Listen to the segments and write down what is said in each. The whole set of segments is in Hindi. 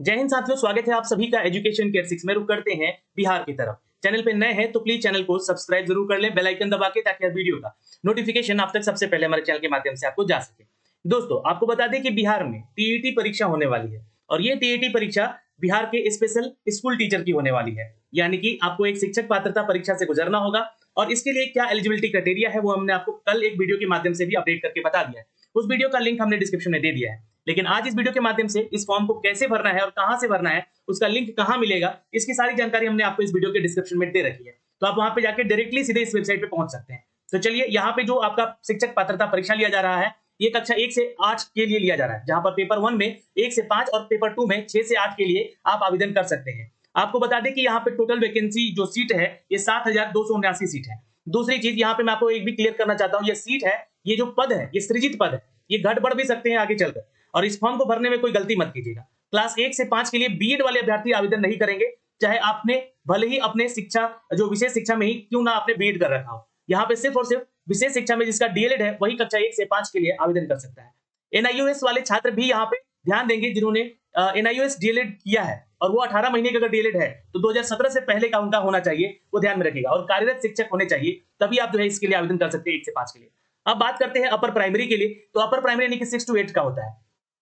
जय हिंद साथियों, स्वागत है आप सभी का एजुकेशन केयर 6 में। रुक करते हैं बिहार की तरफ। चैनल पे नए हैं तो प्लीज चैनल को सब्सक्राइब जरूर कर लें, बेल आइकन दबा के, ताकि हर वीडियो का नोटिफिकेशन आप तक सबसे पहले हमारे चैनल के माध्यम से आपको जा सके। दोस्तों, आपको बता दें कि बिहार में टीईटी परीक्षा होने वाली है और ये टीईटी परीक्षा बिहार के स्पेशल स्कूल टीचर की होने वाली है। यानी कि आपको एक शिक्षक पात्रता परीक्षा से गुजरना होगा और इसके लिए क्या एलिजिबिलिटी क्राइटेरिया है वो हमने आपको कल एक वीडियो के माध्यम से भी अपडेट करके बता दिया है। उस वीडियो का लिंक हमने डिस्क्रिप्शन में दे दिया है। लेकिन आज इस वीडियो के माध्यम से इस फॉर्म को कैसे भरना है और कहां से भरना है, उसका लिंक कहां मिलेगा, इसकी सारी जानकारी हमने आपको इस वीडियो के डिस्क्रिप्शन में दे रखी है। तो आप वहां पे जाके डायरेक्टली सीधे इस वेबसाइट पे पहुंच सकते हैं। तो चलिए, यहाँ पे जो आपका शिक्षक पात्रता परीक्षा लिया जा रहा है, ये कक्षा 1 से 8 के लिए लिया जा रहा है, जहां पर पेपर 1 में 1 से 5 और पेपर 2 में 6 से 8 के लिए आप आवेदन कर सकते हैं। आपको बता दें कि यहाँ पे टोटल वैकेंसी जो सीट है, ये 7,279 सीट है। दूसरी चीज यहाँ पे मैं आपको एक भी क्लियर करना चाहता हूँ, ये सीट है, ये जो पद है, ये सृजित पद है, ये घट बढ़ भी सकते हैं आगे चलकर। और इस फॉर्म को भरने में कोई गलती मत कीजिएगा। क्लास 1 से 5 के लिए बीएड वाले अभ्यर्थी आवेदन नहीं करेंगे, चाहे आपने भले ही अपने शिक्षा जो विशेष शिक्षा में ही क्यों ना आपने बीएड कर रखा हो। यहाँ पे सिर्फ और सिर्फ विशेष शिक्षा में जिसका डीएलएड है, वही कक्षा 1 से 5 के लिए आवेदन कर सकता है। एनआईओएस वाले छात्र भी यहाँ पे ध्यान देंगे, जिन्होंने एनआईओएस डीएलएड किया है और वो 18 महीने का अगर डीएलएड है तो 2017 से पहले का उनका होना चाहिए, वो ध्यान में रखिएगा। और कार्यरत शिक्षक होने चाहिए, तभी आप जो है इसके लिए आवेदन कर सकते हैं 1 से 5 के लिए। अब बात करते हैं अपर प्राइमरी के लिए। तो अपर प्राइमरी यानी कि 6 to 8 का होता है।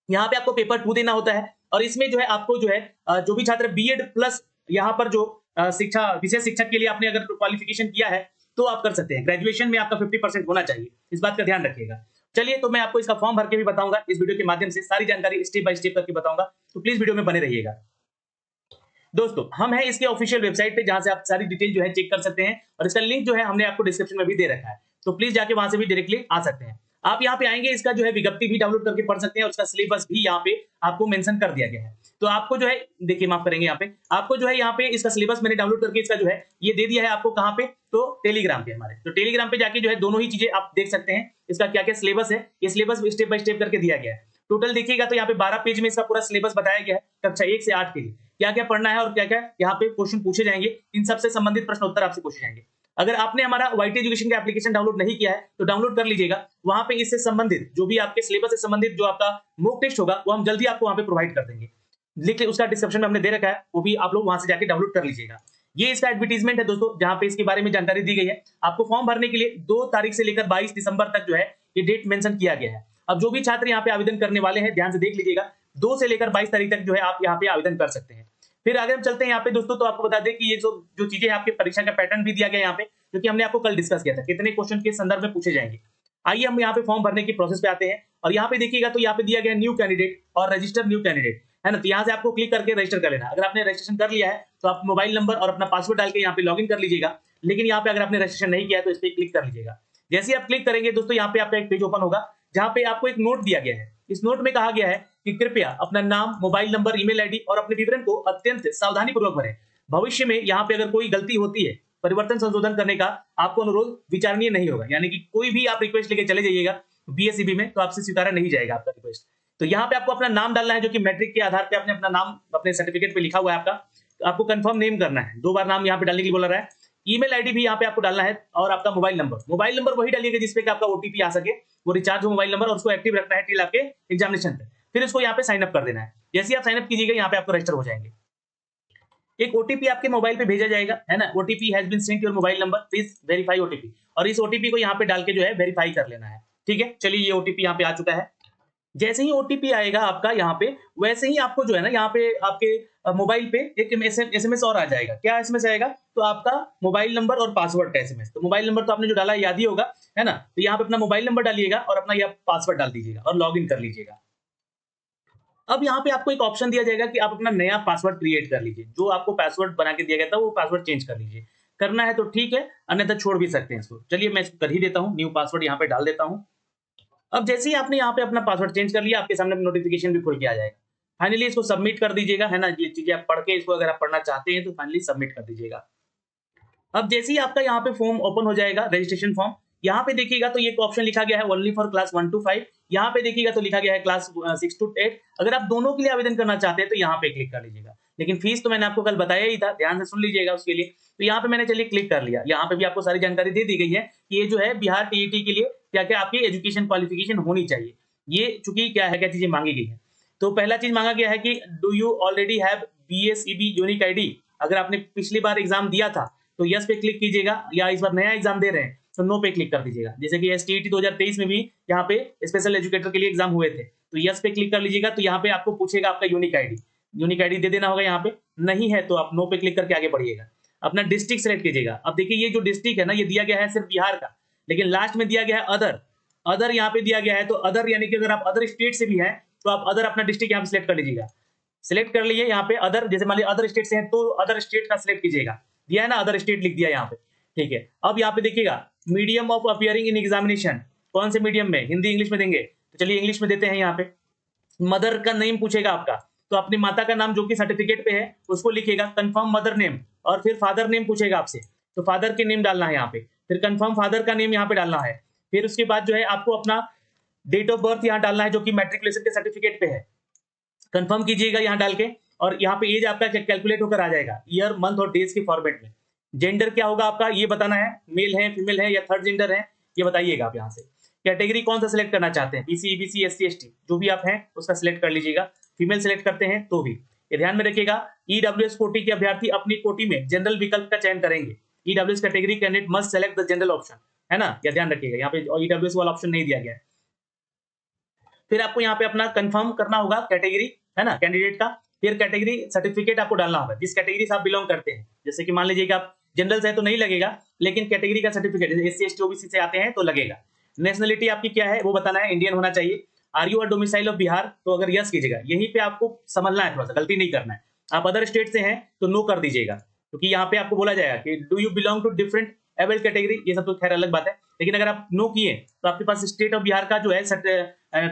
यहाँ पे आपको पेपर 2 देना होता है और इसमें जो है आपको जो है जो भी छात्र बीएड प्लस यहाँ पर जो शिक्षा विशेष शिक्षक के लिए आपने अगर क्वालिफिकेशन किया है तो आप कर सकते हैं। ग्रेजुएशन में आपका 50% होना चाहिए, इस बात का ध्यान रखिएगा। चलिए, तो मैं आपको इसका फॉर्म भर के भी बताऊंगा, इस वीडियो के माध्यम से सारी जानकारी स्टेप बाय स्टेप करके बताऊंगा, तो प्लीज वीडियो में बने रहिएगा। दोस्तों, हम हैं इसके ऑफिशियल वेबसाइट पे, जहां से आप सारी डिटेल जो है चेक कर सकते हैं और इसका लिंक जो है हमने आपको डिस्क्रिप्शन में भी दे रखा है, तो प्लीज जाके वहां से भी डायरेक्टली आ सकते हैं। आप यहाँ पे आएंगे, इसका जो है विज्ञप्ति भी डाउनलोड करके पढ़ सकते हैं और उसका सिलेबस भी यहाँ पे आपको मेंशन कर दिया गया है। तो आपको जो है, देखिए माफ करेंगे, यहाँ पे आपको जो है यहाँ पे इसका सिलेबस मैंने डाउनलोड करके इसका जो है ये दे दिया है आपको। कहाँ पे? तो टेलीग्राम पे हमारे। तो टेलीग्राम पे जाके जो है दोनों ही चीजें आप देख सकते हैं, इसका क्या क्या सिलेबस है, ये सिलेबस स्टेप बाय स्टेप करके दिया गया है। टोटल देखिएगा तो यहाँ पे 12 पेज में इसका पूरा सिलेबस बताया गया है कक्षा 1 से 8 के लिए, क्या क्या पढ़ना है और क्या क्या यहाँ पे क्वेश्चन पूछे जाएंगे, इन सबसे संबंधित प्रश्न उत्तर आपसे पूछे जाएंगे। अगर आपने हमारा वाईटी एजुकेशन का एप्लीकेशन डाउनलोड नहीं किया है तो डाउनलोड कर लीजिएगा। वहां पे इससे संबंधित जो भी आपके सिलेबस से संबंधित जो आपका मॉक टेस्ट होगा, वो हम जल्दी आपको वहां पे प्रोवाइड कर देंगे। लिंक उसका डिस्क्रिप्शन में हमने दे रखा है, वो भी आप लोग वहां से जाके डाउनलोड कर लीजिएगा। ये इसका एडवर्टीजमेंट है दोस्तों, जहां पे इसके बारे में जानकारी दी गई है। आपको फॉर्म भरने के लिए 2 तारीख से लेकर 22 दिसंबर तक जो है ये डेट मेंशन किया गया है। अब जो भी छात्र यहाँ पे आवेदन करने वाले हैं, ध्यान से देख लीजिएगा, 2 से लेकर 22 तारीख तक जो है आप यहाँ पे आवेदन कर सकते हैं। फिर आगे हम चलते हैं यहाँ पे दोस्तों, तो आपको बता दें कि ये जो जो चीजें आपके परीक्षा का पैटर्न भी दिया गया यहाँ पे, क्योंकि हमने आपको कल डिस्कस किया था कितने क्वेश्चन के संदर्भ में पूछे जाएंगे। आइए हम यहाँ पे फॉर्म भरने की प्रोसेस पे आते हैं और यहाँ पे देखिएगा तो यहाँ पे दिया गया न्यू कैंडिडेट और रजिस्टर न्यू कैंडिडेट, है ना। तो यहाँ से आपको क्लिक करके रजिस्टर कर लेना। अगर आपने रजिस्ट्रेशन कर लिया है तो आप मोबाइल नंबर और अपना पासवर्ड डाल के यहाँ पे लॉगिन कर लीजिएगा। लेकिन यहाँ पे अगर आपने रजिस्ट्रेशन नहीं किया है तो इस पर क्लिक कर लीजिएगा। जैसे ही आप क्लिक करेंगे दोस्तों, यहाँ पे आपका एक पेज ओपन होगा, जहाँ पे आपको एक नोट दिया गया है। इस नोट में कहा गया है कि कृपया अपना नाम, मोबाइल नंबर, ईमेल आईडी और अपने विवरण को अत्यंत सावधानी पूर्वक भरें। भविष्य में यहाँ पे अगर कोई गलती होती है, परिवर्तन संशोधन करने का आपको अनुरोध विचारणीय नहीं होगा। यानी कि कोई भी आप रिक्वेस्ट लेके चले जाइएगा बीएसईबी में तो आपसे स्वीकारा नहीं जाएगा आपका रिक्वेस्ट। तो यहाँ पे आपको अपना नाम डालना है, जो कि मैट्रिक के आधार पे आपने अपना नाम अपने सर्टिफिकेट पे लिखा हुआ है आपका। तो आपको कंफर्म नेम करना है, 2 बार नाम यहाँ पे डालने के लिए बोला रहा है। ईमेल आईडी भी यहाँ पे आपको डालना है और आपका मोबाइल नंबर वही डालिएगा जिसपे कि आपका ओटीपी आ सके, वो रिचार्ज हो मोबाइल नंबर, और उसको एक्टिव रखना है टिल आपके एग्जामिनेशन पे। फिर इसको यहाँ पे साइन अप कर देना है। जैसे ही आप साइन अप कीजिएगा, यहाँ पे आपको रजिस्टर हो जाएंगे। एक ओटीपी आपके मोबाइल पे भेजा जाएगा, है ना। OTP has been sent your mobile number, please verify OTP. और इस ओटीपी को यहाँ पे डाल के जो है वेरीफाई कर लेना है। ठीक है, चलिए ये ओटीपी यहाँ पे आ चुका है। जैसे ही ओटीपी आएगा आपका यहाँ पे, वैसे ही आपको जो है ना यहाँ पे आपके मोबाइल पे एक एसएमएस और आ जाएगा। क्या एसएमएस आएगा? तो आपका मोबाइल नंबर और पासवर्ड का एसएमएस। तो मोबाइल नंबर तो आपने जो डाला याद ही होगा, है ना। तो यहाँ पे अपना मोबाइल नंबर डालिएगा और अपना यह पासवर्ड डाल दीजिएगा और लॉग इन कर लीजिएगा। अब यहाँ पे आपको एक ऑप्शन दिया जाएगा कि आप अपना नया पासवर्ड क्रिएट कर लीजिए। जो आपको पासवर्ड बना के दिया गया था वो पासवर्ड चेंज कर लीजिए। करना है तो ठीक है, अन्यथा छोड़ भी सकते हैं इसको। चलिए मैं इसको कर ही देता हूँ, न्यू पासवर्ड यहाँ पे डाल देता हूँ। अब जैसे ही आपने यहाँ पे अपना पासवर्ड चेंज कर लिया, आपके सामने नोटिफिकेशन भी खुल के आ जाएगा। फाइनली इसको सबमिट कर दीजिएगा, है ना। ये चीजें आप पढ़ के इसको अगर आप पढ़ना चाहते हैं तो फाइनली सबमिट कर दीजिएगा। अब जैसे ही आपका यहाँ पे फॉर्म ओपन हो जाएगा, रजिस्ट्रेशन फॉर्म, यहाँ पे देखिएगा तो ये ऑप्शन लिखा गया है ओनली फॉर क्लास 1 to 5। यहाँ पे देखिएगा तो लिखा गया है क्लास 6 to 8। अगर आप दोनों के लिए आवेदन करना चाहते हैं तो यहाँ पे क्लिक कर लीजिएगा। लेकिन फीस तो मैंने आपको कल बताया ही था, ध्यान से सुन लीजिएगा उसके लिए। तो यहाँ पे मैंने चलिए क्लिक कर लिया। यहाँ पे भी आपको सारी जानकारी दे दी गई है कि ये जो है बिहार टीईटी के लिए क्या क्या आपकी एजुकेशन क्वालिफिकेशन होनी चाहिए, ये चूंकि क्या है, क्या चीजें मांगी गई है। तो पहला चीज मांगा गया है कि do you already have BSEB unique ID. अगर आपने पिछली बार एग्जाम दिया था तो यस पे क्लिक कीजिएगा, या इस बार नया एग्जाम दे रहे हैं तो नो पे क्लिक कर दीजिएगा। जैसे कि STET 2023 में भी यहाँ पे स्पेशल एजुकेटर के लिए एग्जाम हुए थे, तो यस पे क्लिक कर लीजिएगा। तो यहाँ पे आपको पूछेगा आपका यूनिक आईडी दे देना होगा यहाँ पे, नहीं है तो आप नो पे क्लिक करके आगे बढ़िएगा। अपना डिस्ट्रिक्ट सेलेक्ट कीजिएगा। अब देखिए ये जो डिस्ट्रिक्ट है ना, ये दिया गया है सिर्फ बिहार का, लेकिन लास्ट में दिया गया है अदर यहाँ पे दिया गया है। तो अदर यानी कि अगर आप अदर स्टेट से भी हैं तो आप अदर अपना डिस्ट्रिक्ट यहाँ पे सिलेक्ट कर लीजिएगा। सिलेक्ट कर लिए यहाँ पे अदर, जैसे मान लीजिए अदर स्टेट से हैं तो अदर स्टेट का सिलेक्ट कीजिएगा। दिया है ना अदर स्टेट लिख दिया यहाँ पे, ठीक है। अब यहाँ पे देखिएगा medium of appearing in examination, कौन से मीडियम में, हिंदी इंग्लिश में देंगे, तो चलिए इंग्लिश में देते हैं। यहाँ पे मदर का नेम पूछेगा आपका, तो अपनी माता का नाम जो कि सर्टिफिकेट पे है उसको लिखिएगा, कंफर्म मदर नेम, और फिर फादर नेम पूछेगा आपसे, तो फादर के नेम डालना है यहाँ पे, फिर कंफर्म फादर का नेम यहाँ पे डालना है। फिर उसके बाद जो है आपको अपना डेट ऑफ बर्थ यहाँ डालना है जो कि मैट्रिकुलेशन के सर्टिफिकेट पे है, कंफर्म कीजिएगा यहाँ डाल के। और यहाँ पे एज आपका कैलकुलेट होकर आ जाएगा ईयर मंथ और डेज के फॉर्मेट में। जेंडर क्या होगा आपका ये बताना है, मेल है फीमेल है या थर्ड जेंडर है ये बताइएगा आप यहाँ से। कैटेगरी कौन सा सिलेक्ट करना चाहते हैं, BC EBC SC ST जो भी आप हैं उसका सिलेक्ट कर लीजिएगा। फीमेल सिलेक्ट करते हैं तो भी ये ध्यान में रखिएगा। EWS कोटि के अभ्यर्थी अपनी कोटि में जनरल विकल्प का चयन करेंगे। EWS category candidate must select the general option, है ना, या ध्यान रखिएगा यहाँ पे EWS वाला ऑप्शन नहीं दिया गया है। फिर आपको यहाँ पे अपना कंफर्म करना होगा कैटेगरी, है ना, कैंडिडेट का। फिर कैटेगरी सर्टिफिकेट आपको डालना होगा जिस कैटेगरी से आप बिलोंग करते हैं। जैसे कि मान लीजिए कि आप जनरल से है तो नहीं लगेगा, लेकिन कैटेगरी का सर्टिफिकेट जैसे SC ST OBC से आते हैं तो लगेगा। नेशनलिटी आपकी क्या है वो बताना है, इंडियन होना चाहिए। Are you a domicile of Bihar, तो अगर यस कीजिएगा। यहीं पे आपको समझना है, थोड़ा सा गलती नहीं करना है। आप अदर स्टेट से हैं तो नो कर दीजिएगा, क्योंकि यहाँ पे आपको बोला जाएगा कि do you belong to different abled category, ये सब तो खैर अलग बात है। लेकिन अगर आप नो किए तो आपके पास स्टेट ऑफ बिहार का जो है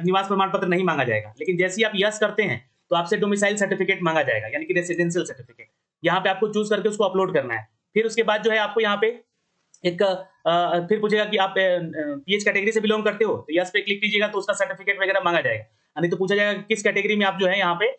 निवास प्रमाण पत्र नहीं मांगा जाएगा। लेकिन जैसे ही आप यस करते हैं तो आपसे डोमिसाइल सर्टिफिकेट मांगा जाएगा, यानी कि रेसिडेंशियल सर्टिफिकेट। यहाँ पे आपको चूज करके उसको अपलोड करना है। फिर उसके बाद जो है आपको यहाँ पे एक फिर पूछेगा कि आप PH कैटेगरी से बिलोंग करते हो, तो यस पे क्लिक कीजिएगा तो उसका सर्टिफिकेट वगैरह मांगा जाएगा। नहीं तो पूछा जाएगा किस कैटेगरी में आप जो है यहाँ पे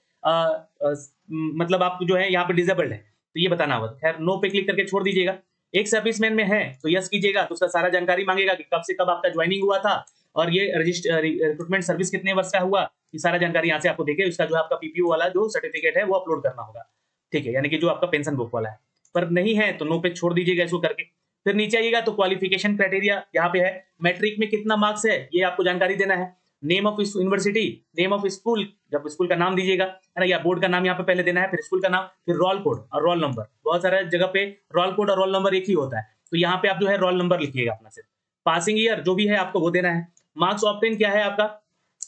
मतलब आप जो है यहाँ पे डिसेबल्ड है, तो ये बताना होगा। खैर नो पे क्लिक करके छोड़ दीजिएगा। एक सर्विसमैन में है तो यस कीजिएगा, तो उसका सारा जानकारी मांगेगा कि कब से कब आपका ज्वाइनिंग हुआ था और ये रिक्रूटमेंट सर्विस कितने वर्ष का हुआ, ये सारा जानकारी यहाँ से आपको देके उसका जो आपका PPO वाला जो सर्टिफिकेट है वो अपलोड करना होगा, ठीक है, यानी कि जो आपका पेंशन बुक वाला है। पर नहीं है तो नो पे छोड़ दीजिएगा इसको करके। फिर नीचे आइएगा तो क्वालिफिकेशन क्राइटेरिया यहाँ पे है, मैट्रिक में कितना मार्क्स है ये आपको जानकारी देना है। Name of university, name of school, जब स्कूल का नाम दीजिएगा, है ना, या बोर्ड का नाम यहाँ पे पहले देना है, फिर स्कूल का नाम, फिर रोल कोड और रोल नंबर। बहुत सारे जगह पे रोल कोड और रोल नंबर एक ही होता है, तो यहाँ पे आप जो है रोल नंबर लिखिएगा अपना। सिर्फ पासिंग ईयर जो भी है आपको वो देना है। मार्क्स ऑब्टेन क्या है आपका,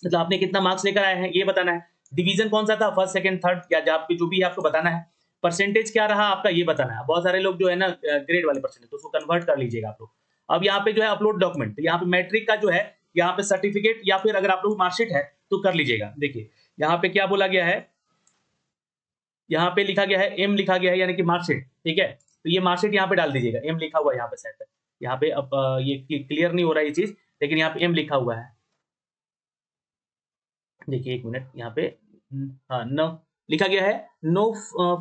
मतलब आपने कितना मार्क्स लेकर आए हैं ये बताना है। डिवीजन कौन सा था, फर्स्ट सेकंड थर्ड, या जहाँ पे जो भी है आपको बताना है। परसेंटेज क्या रहा आपका ये बताना है। बहुत सारे लोग जो है ना ग्रेड वाले परसेंटेज, तो उसको कन्वर्ट कर लीजिएगा आप लोग। अब यहाँ पे जो है अपलोड डॉक्यूमेंट, तो यहाँ पे मैट्रिक का जो है यहाँ पे सर्टिफिकेट या फिर अगर आप लोग मार्कशीट है तो कर लीजिएगा। देखिए यहाँ पे क्या बोला गया है, यहाँ पे लिखा गया है M लिखा गया है यानी कि मार्कशीट, ठीक है। तो ये मार्कशीट यहाँ पे डाल दीजिएगा, M लिखा हुआ है यहाँ पे सेट है। यहाँ पे अब ये क्लियर नहीं हो रहा है ये चीज, लेकिन यहाँ पे M लिखा हुआ है। देखिए एक मिनट, यहाँ पे हाँ नो लिखा गया है, नो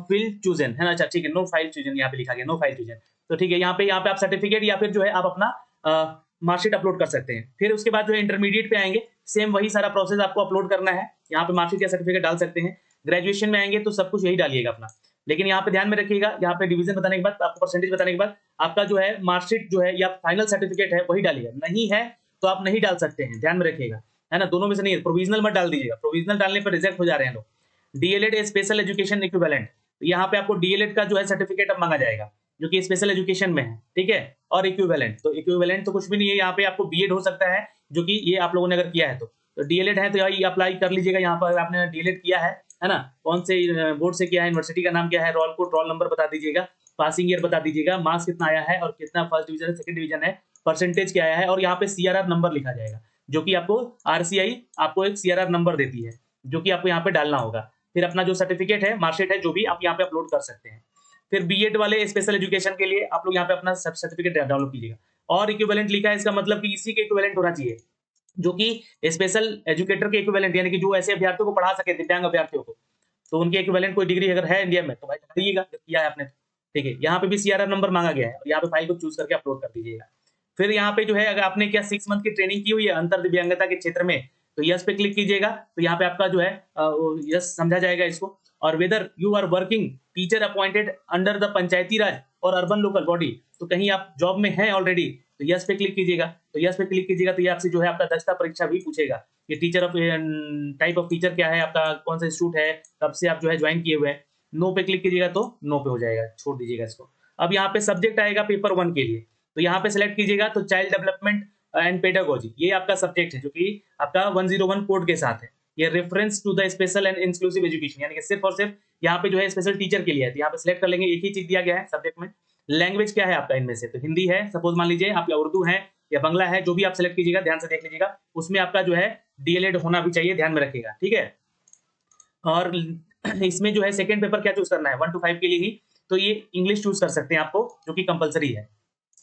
फील्ड चूजन, है ना, अच्छा ठीक है, नो फाइल चूजन यहाँ पे लिखा गया, नो फाइल चूजन, तो ठीक है। यहाँ पे आप सर्टिफिकेट या फिर जो है आप अपना मार्कशीट अपलोड कर सकते हैं। फिर उसके बाद जो है इंटरमीडिएट पे आएंगे, सेम वही सारा प्रोसेस आपको अपलोड करना है। यहाँ पे मार्कशीट या सर्टिफिकेट डाल सकते हैं। ग्रेजुएशन में आएंगे तो सब कुछ यही डालिएगा अपना, लेकिन यहाँ पे ध्यान में रखिएगा, यहाँ पे डिवीजन बताने के बाद आपको परसेंटेज बताने के बाद आपका जो है मार्कशीट जो है या फाइनल सर्टिफिकेट है वही डालिएगा। नहीं है तो आप नहीं डाल सकते हैं, ध्यान में रखिएगा, है ना, दोनों में से नहीं है। प्रोविजनल मत डाल दीजिएगा, प्रोविजनल डालने पर रिजेक्ट हो जा रहे हैं लोग। DLED स्पेशल एजुकेशन इक्विवेलेंट, तो यहाँ पे आपको DLED का जो है सर्टिफिकेट अब मांगा जाएगा जो कि स्पेशल एजुकेशन में है, ठीक है। और इक्विवेलेंट, तो इक्विवेलेंट तो कुछ भी नहीं है, यहाँ पे आपको B.Ed हो सकता है जो कि ये आप लोगों ने अगर किया है तो DLED है तो यही अप्लाई कर लीजिएगा। यहाँ पर आपने DLED किया है ना, कौन से बोर्ड से किया है, यूनिवर्सिटी का नाम क्या है, रोल कोड रोल नंबर बता दीजिएगा, पासिंग ईयर बता दीजिएगा, मार्क्स कितना आया है और कितना फर्स्ट डिवीजन है सेकंड डिवीजन है, परसेंटेज क्या आया है, और यहाँ पे CRR नंबर लिखा जाएगा जो कि आपको RCI आपको एक CRR नंबर देती है जो कि आपको यहाँ पे डालना होगा। फिर अपना जो सर्टिफिकेट है, मार्कशीट है, जो भी आप यहाँ पे अपलोड कर सकते हैं। फिर B.Ed वाले स्पेशल एजुकेशन के लिए आप लोग यहाँ पे अपना सर्टिफिकेट डाउनलोड कीजिएगा। और इक्विवेलेंट लिखा है, इसका मतलब कि इसी के इक्विवेलेंट होना चाहिए जो कि स्पेशल एजुकेटर के इक्विवेलेंट, यानी कि जो ऐसे अभ्यर्थियों को पढ़ा सके, दिव्यांग अभ्यर्थियों को, तो उनके इक्विवेलेंट कोई डिग्री अगर है इंडिया में तो भाई बताइएगा किया है आपने, ठीक है। यहाँ पे भी CRR नंबर मांगा गया है और यहाँ पे फाइल को चूज करके अपलोड कर दीजिएगा। फिर यहाँ पे जो है अगर आपने क्या 6 मंथ की ट्रेनिंग की हुई है अंतर दिव्यांगता के क्षेत्र में, तो यस पे क्लिक कीजिएगा, तो यहाँ पे आपका जो है यस समझा जाएगा इसको। और whether you are working teacher appointed under the Panchayati Raj और अर्बन लोकल बॉडी, तो कहीं आप जॉब में हैं ऑलरेडी, तो यस पे क्लिक कीजिएगा। तो यस पे क्लिक कीजिएगा तो ये आपसे जो है आपका दक्षता परीक्षा भी पूछेगा, ये teacher of type of teacher क्या है आपका, कौन सा इंस्टीट्यूट है, कब से आप जो है ज्वाइन किए हुए हैं। नो पे क्लिक कीजिएगा तो नो पे हो जाएगा, छोड़ दीजिएगा इसको। अब यहाँ पे सब्जेक्ट आएगा पेपर 1 के लिए, तो यहाँ पे सिलेक्ट कीजिएगा तो चाइल्ड डेवलपमेंट एंड पेडागोजी, ये आपका सब्जेक्ट है जो कि आपका 101 कोड के साथ है। ये reference to the special and inclusive education, यानी कि सिर्फ और सिर्फ यहाँ पे जो है स्पेशल टीचर के लिए है। तो यहाँ पे सिलेक्ट कर लेंगे, एक ही चीज दिया गया है सब्जेक्ट में। लैंग्वेज क्या है आपका इनमें से, तो हिंदी है सपोज मान लीजिए आप, या उर्दू है या बंगला है, जो भी आप सिलेक्ट कीजिएगा ध्यान से देख लीजिएगा, उसमें आपका जो है डीएलएड होना भी चाहिए, ध्यान में रखिएगा, ठीक है। और इसमें जो है सेकंड पेपर क्या चूज करना है 1 to 5 के लिए ही, तो ये इंग्लिश चूज कर सकते हैं आपको, जो कि कंपलसरी है।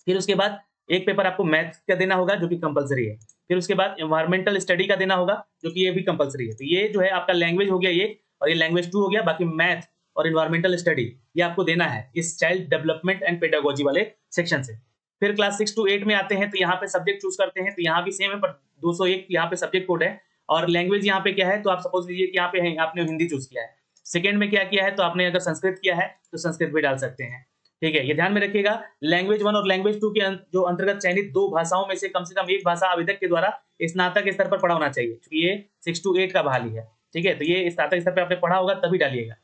फिर उसके बाद एक पेपर आपको मैथ का देना होगा जो कि कंपलसरी है। फिर उसके बाद एनवायरमेंटल स्टडी का देना होगा जो कि ये भी कंपलसरी है। तो ये जो है आपका लैंग्वेज हो गया ये, और ये लैंग्वेज 2 हो गया। बाकी मैथ और एनवायरमेंटल स्टडी ये आपको देना है इस चाइल्ड डेवलपमेंट एंड पेडागोजी वाले सेक्शन से। फिर क्लास 6 to 8 में आते हैं, तो यहाँ पे सब्जेक्ट चूज करते हैं, तो यहाँ भी सेम है पर 201 यहाँ पे सब्जेक्ट कोड है। और लैंग्वेज यहाँ पे क्या है, तो आप सपोज लीजिए कि यहाँ पे है, आपने हिंदी चूज किया है। सेकंड में क्या किया है, तो आपने अगर संस्कृत किया है तो संस्कृत भी डाल सकते हैं, ठीक है। ये ध्यान में रखिएगा, लैंग्वेज 1 और लैंग्वेज 2 के जो अंतर्गत चयनित 2 भाषाओं में से कम एक भाषा आवेदक के द्वारा स्नातक स्तर पर पढ़ा होना चाहिए, क्योंकि ये 6 to 8 का बहाली है, ठीक है। तो ये स्नातक स्तर पर आपने पढ़ा होगा तभी डालिएगा।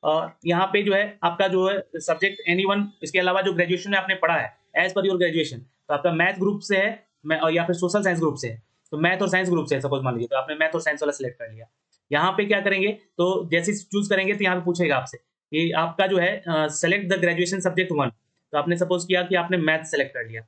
और यहाँ पे जो है आपका जो है सब्जेक्ट एनीवन, इसके अलावा जो ग्रेजुएशन में आपने पढ़ा है एज पर योर ग्रेजुएशन, तो आपका मैथ ग्रुप से है और या फिर सोशल साइंस ग्रुप से है, तो मैथ और साइंस ग्रुप से सपोज मान लीजिए, तो आपने मैथ और साइंस वाला सिलेक्ट कर लिया। यहाँ पे क्या करेंगे, तो जैसे चूज करेंगे तो यहाँ पे पूछेगा आपसे कि आपका जो है सेलेक्ट द ग्रेजुएशन सब्जेक्ट 1, तो आपने सपोज किया कि आपने मैथ सेलेक्ट कर लिया।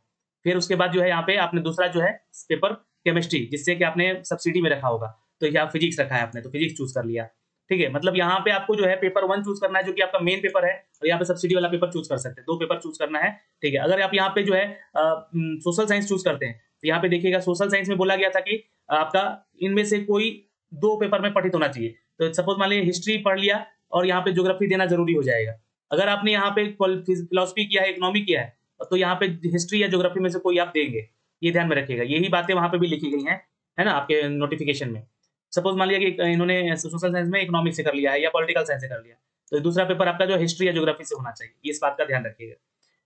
फिर उसके बाद जो है यहाँ पे आपने दूसरा जो है पेपर केमिस्ट्री, जिससे कि आपने सब्सिडी में रखा होगा, तो यहाँ फिजिक्स रखा है आपने, तो फिजिक्स चूज कर लिया, ठीक है। मतलब यहाँ पे आपको जो है पेपर 1 चूज करना है जो कि आपका मेन पेपर है, और यहाँ पे सब्सिडी वाला पेपर चूज कर सकते हैं, 2 पेपर चूज करना है, ठीक है। अगर आप यहाँ पे जो है सोशल साइंस चूज करते हैं, तो यहाँ पे देखिएगा सोशल साइंस में बोला गया था कि आपका इनमें से कोई 2 पेपर में पठित होना चाहिए। तो सपोज मान लीजिए हिस्ट्री पढ़ लिया और यहाँ पे ज्योग्राफी देना जरूरी हो जाएगा। अगर आपने यहाँ पे फिलोसफी किया है, इकोनॉमी किया है, तो यहाँ पे हिस्ट्री या ज्योग्राफी में से कोई आप देंगे, ये ध्यान में रखिएगा। यही बातें वहां पे भी लिखी गई हैं, है ना, आपके नोटिफिकेशन में। सपोज मान लिया कि इन्होंने सोशल साइंस में इकोनॉमिक्स से कर लिया है या पॉलिटिकल साइंस से कर लिया, तो दूसरा पेपर आपका जो हिस्ट्री या ज्योग्राफी से होना चाहिए, इस बात का ध्यान रखिएगा।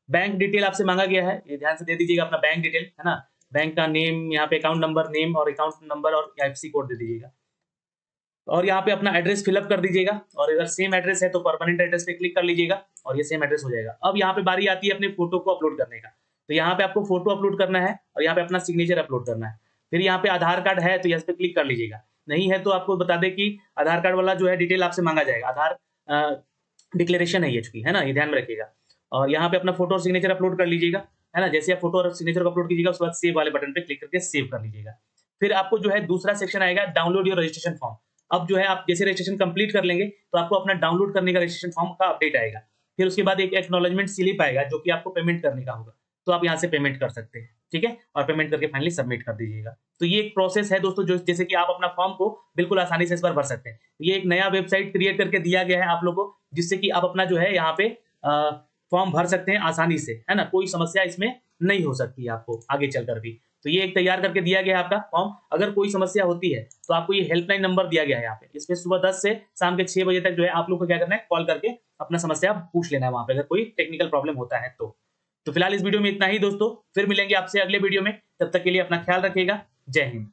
बैंक डिटेल आपसे मांगा गया है, ये ध्यान से दे दीजिएगा अपना बैंक डिटेल, है ना। बैंक का नेम, यहाँ पे अकाउंट नंबर, नेम और अकाउंट नंबर और आईएफएससी कोड दे दीजिएगा। और यहाँ पे अपना एड्रेस फिलअप कर दीजिएगा, और अगर सेम एड्रेस है तो परमानेंट एड्रेस पे क्लिक कर लीजिएगा और ये सेम एड्रेस हो जाएगा। अब यहाँ पे बारी आती है अपने फोटो को अपलोड करने का, तो यहाँ पे आपको फोटो अपलोड करना है और यहाँ पे अपना सिग्नेचर अपलोड करना है। फिर यहाँ पे आधार कार्ड है तो यहाँ पे क्लिक कर लीजिएगा, नहीं है तो आपको बता दें कि आधार कार्ड वाला जो है डिटेल आपसे मांगा जाएगा, आधार डिक्लेरेशन है ये चुकी, है ना, ये ध्यान में रखिएगा। और यहाँ पे अपना फोटो और सिग्नेचर अपलोड कर लीजिएगा, है ना। जैसे आप फोटो और सिग्नेचर को अपलोड कीजिएगा, उसके बाद सेव वाले बटन पे क्लिक करके सेव कर लीजिएगा। फिर आपको जो है दूसरा सेक्शन आएगा, डाउनलोड योर रजिस्ट्रेशन फॉर्म। अब जो है आप जैसे रजिस्ट्रेशन कंप्लीट कर लेंगे तो आपको अपना डाउनलोड करने का रजिस्ट्रेशन फॉर्म का अपडेट आएगा। फिर उसके बाद एक एक्नॉलेजमेंट स्लिप आएगा जो कि आपको पेमेंट करने का होगा, तो आप यहाँ से पेमेंट कर सकते हैं, ठीक है। और पेमेंट करके फाइनली सबमिट कर दीजिएगा। तो ये एक प्रोसेस है दोस्तों, जो जैसे कि आप अपना फॉर्म को बिल्कुल आसानी से इस पर भर सकते हैं। ये एक नया वेबसाइट क्रिएट करके दिया गया है आप लोगों को, जिससे कि आप अपना जो है यहाँ पे फॉर्म भर सकते हैं आसानी से, है ना। कोई समस्या इसमें नहीं हो सकती है आपको आगे चलकर भी। तो ये एक तैयार करके दिया गया है आपका फॉर्म। अगर कोई समस्या होती है तो आपको ये हेल्पलाइन नंबर दिया गया है यहाँ पे, इसमें सुबह 10 से शाम के 6 बजे तक जो है आप लोग को क्या करना है, कॉल करके अपना समस्या पूछ लेना है वहां पे, अगर कोई टेक्निकल प्रॉब्लम होता है तो फिलहाल इस वीडियो में इतना ही दोस्तों, फिर मिलेंगे आपसे अगले वीडियो में। तब तक के लिए अपना ख्याल रखिएगा। जय हिंद।